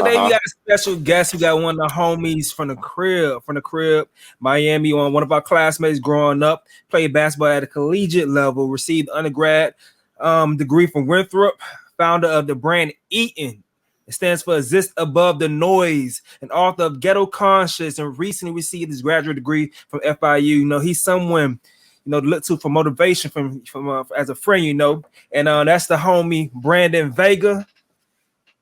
today we got a special guest. We got one of the homies from the crib, Miami. One of our classmates growing up, played basketball at a collegiate level, received undergrad degree from Winthrop, founder of the brand Eaton. It stands for Exist Above the Noise, and author of Ghetto Conscious, and recently received his graduate degree from FIU. You know, he's someone, you know, to look to for motivation from as a friend, you know. And that's the homie Brandon Vega.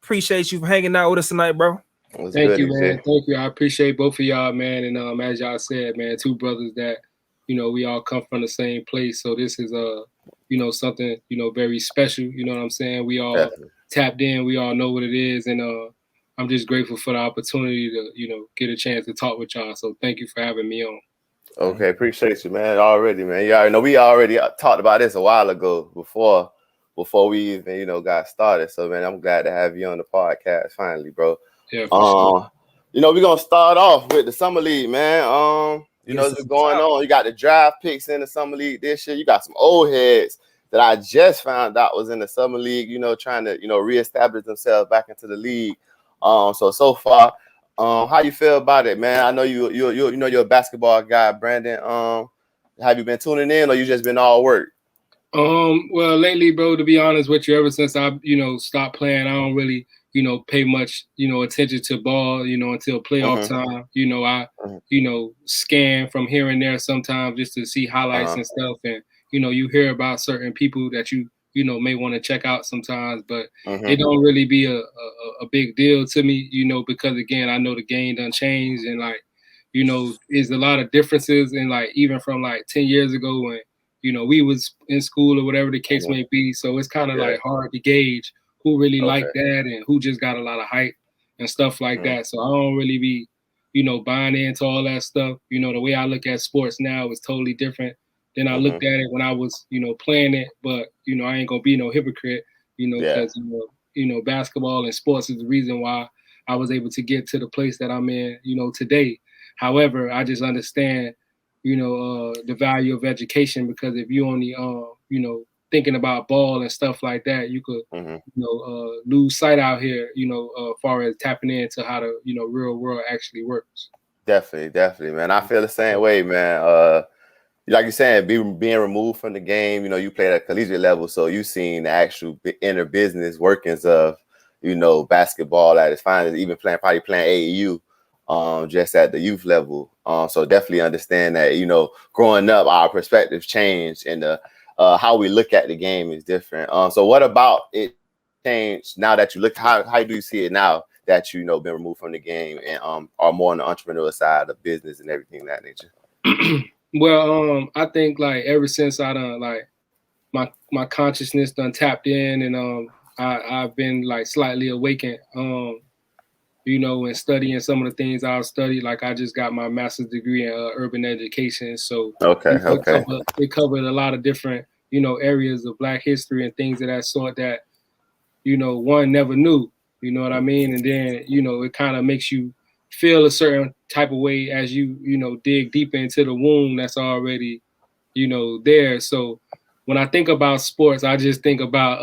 Appreciate you for hanging out with us tonight, bro. Thank you, man. Thank you. I appreciate both of y'all, man. And as y'all said, man, two brothers that, you know, we all come from the same place. So this is you know, something, you know, very special. You know what I'm saying? We all tapped in. We all know what it is. And I'm just grateful for the opportunity to, you know, get a chance to talk with y'all. So thank you for having me on. Okay, appreciate you, man. Already, man. You already know we already talked about this a while ago before we even, you know, got started. So, man, I'm glad to have you on the podcast finally, bro. Yeah, for sure. You know, we're gonna start off with the summer league, man. You know what's going on. You got the draft picks in the summer league this year. You got some old heads that I just found out was in the summer league, you know, trying to, you know, reestablish themselves back into the league. So far, how you feel about it, man? I know you know you're a basketball guy, Brandon. Have you been tuning in, or you just been all work? Well, lately, bro, to be honest with you, ever since I, you know, stopped playing, I don't really, you know, pay much, you know, attention to ball, you know, until playoff time. You know, I, you know, scan from here and there sometimes just to see highlights and stuff. And, you know, you hear about certain people that you know, may want to check out sometimes, but it don't really be a big deal to me, you know, because again, I know the game done changed, and like, you know, there's a lot of differences, and like even from like 10 years ago when, you know, we was in school or whatever the case may be. So it's kind of like hard to gauge who really liked that and who just got a lot of hype and stuff like that. So I don't really be, you know, buying into all that stuff. You know, the way I look at sports now is totally different than I looked at it when I was, you know, playing it. But, you know, I ain't going to be no hypocrite, you know, because, you know, basketball and sports is the reason why I was able to get to the place that I'm in, you know, today. However, I just understand, you know, the value of education, because if you only, you know, thinking about ball and stuff like that, you could, you know, lose sight out here, you know, as far as tapping into how the, you know, real world actually works. Definitely, man. I feel the same way, man. Like you're saying, being removed from the game, you know, you played at a collegiate level, so you've seen the actual inner business workings of, you know, basketball at its finest, even probably playing AAU, just at the youth level. So definitely understand that, you know, growing up, our perspective changed, and how we look at the game is different. So what about it changed now that you look? How do you see it now that you know been removed from the game and are more on the entrepreneurial side of business and everything of that nature? Well, I think like ever since I done like my consciousness done tapped in, and I've been like slightly awakened, you know, and studying some of the things I've studied. Like I just got my master's degree in urban education, so it covered a lot of different, you know, areas of Black history and things of that sort that, you know, one never knew. You know what I mean? And then, you know, it kind of makes you feel a certain type of way as you know, dig deeper into the wound that's already, you know, there. So when I think about sports, I just think about,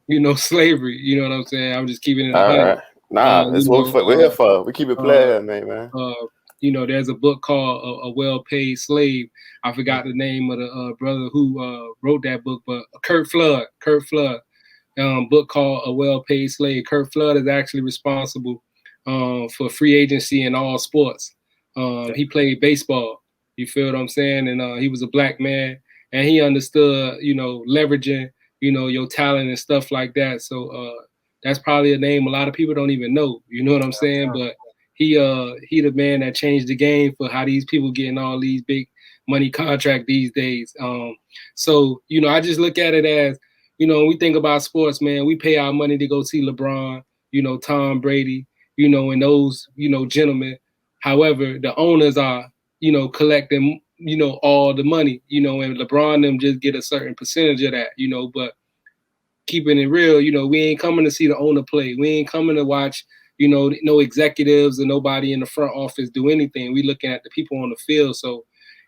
you know, slavery. You know what I'm saying? I'm just keeping it 100. Nah, that's what we're here for. We keep it playing, man. You know, there's a book called A Well-Paid Slave. I forgot the name of the brother who wrote that book, but Kurt Flood. Book called A Well-Paid Slave. Kurt Flood is actually responsible for free agency in all sports. He played baseball. You feel what I'm saying? And he was a Black man, and he understood, you know, leveraging, you know, your talent and stuff like that. So that's probably a name a lot of people don't even know. You know what I'm saying? But he the man that changed the game for how these people getting all these big money contract these days. So, you know, I just look at it as, you know, when we think about sports, man, we pay our money to go see LeBron, you know, Tom Brady, you know, and those, you know, gentlemen. However, the owners are, you know, collecting, you know, all the money, you know, and LeBron them just get a certain percentage of that, you know, but keeping it real, you know, we ain't coming to see the owner play. We ain't coming to watch, you know, no executives or nobody in the front office do anything. We looking at the people on the field. So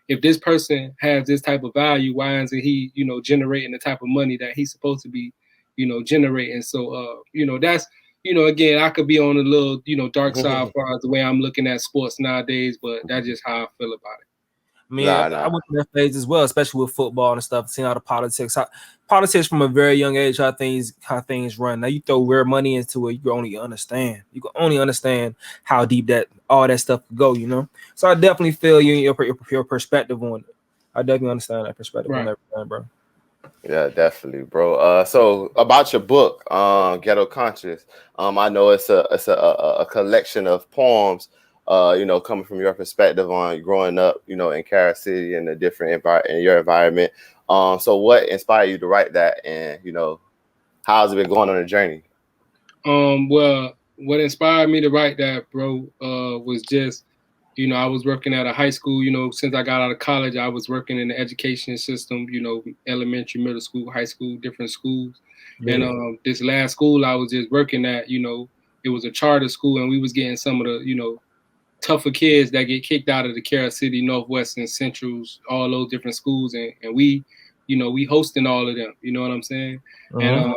if this person has this type of value, why isn't he, you know, generating the type of money that he's supposed to be, you know, generating? So, you know, that's you know, again, I could be on a little, you know, dark side as far as the way I'm looking at sports nowadays, but that's just how I feel about it. I mean, I went through that phase as well, especially with football and stuff, seeing how the politics from a very young age, how things run. Now you throw real money into it, you can only understand how deep that all that stuff could go, you know. So I definitely feel your perspective on it. I definitely understand that perspective on everything, bro. Yeah, definitely, bro. So about your book, Ghetto Conscious, I know it's a collection of poems, you know, coming from your perspective on growing up, you know, in Carol City and the different in your environment. So what inspired you to write that, and you know, how's it been going on the journey? Well, what inspired me to write that, bro, was just, you know, I was working at a high school, you know, since I got out of college, I was working in the education system, you know, elementary, middle school, high school, different schools. Yeah. And this last school I was just working at, you know, it was a charter school, and we was getting some of the, you know, tougher kids that get kicked out of the Carol City, Northwest, and Centrals, all those different schools. And we, you know, we hosting all of them, you know what I'm saying? And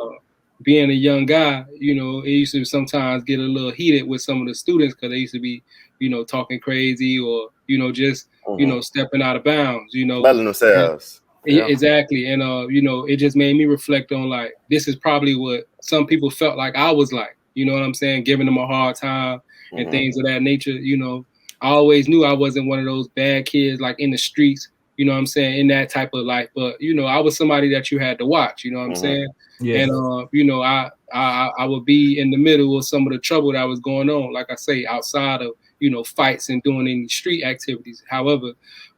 being a young guy, you know, it used to sometimes get a little heated with some of the students because they used to be, you know, talking crazy or, you know, just, you know, stepping out of bounds, you know. Letting themselves. Yeah. Exactly. And, you know, it just made me reflect on, like, this is probably what some people felt like I was like, you know what I'm saying? Giving them a hard time and things of that nature. You know, I always knew I wasn't one of those bad kids, like in the streets, you know what I'm saying, in that type of life. But, you know, I was somebody that you had to watch, you know what I'm saying? Yeah. And, you know, I would be in the middle of some of the trouble that was going on, like I say, outside of, you know, fights and doing any street activities. However,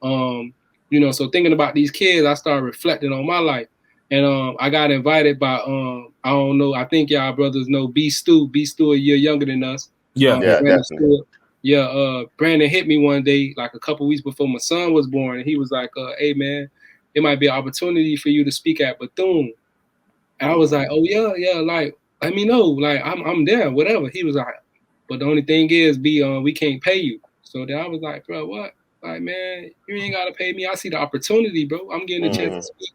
you know, so thinking about these kids, I started reflecting on my life. And I got invited by, I don't know, I think y'all brothers know B Stu. B Stu a year younger than us. Yeah, definitely. Brandon hit me one day, like a couple weeks before my son was born, and he was like, hey, man, it might be an opportunity for you to speak at Bethune. And I was like, oh, yeah, like, let me know. Like, I'm there, whatever. He was like, but the only thing is, we can't pay you. So then I was like, bro, what? Like, man, you ain't got to pay me. I see the opportunity, bro. I'm getting a chance to speak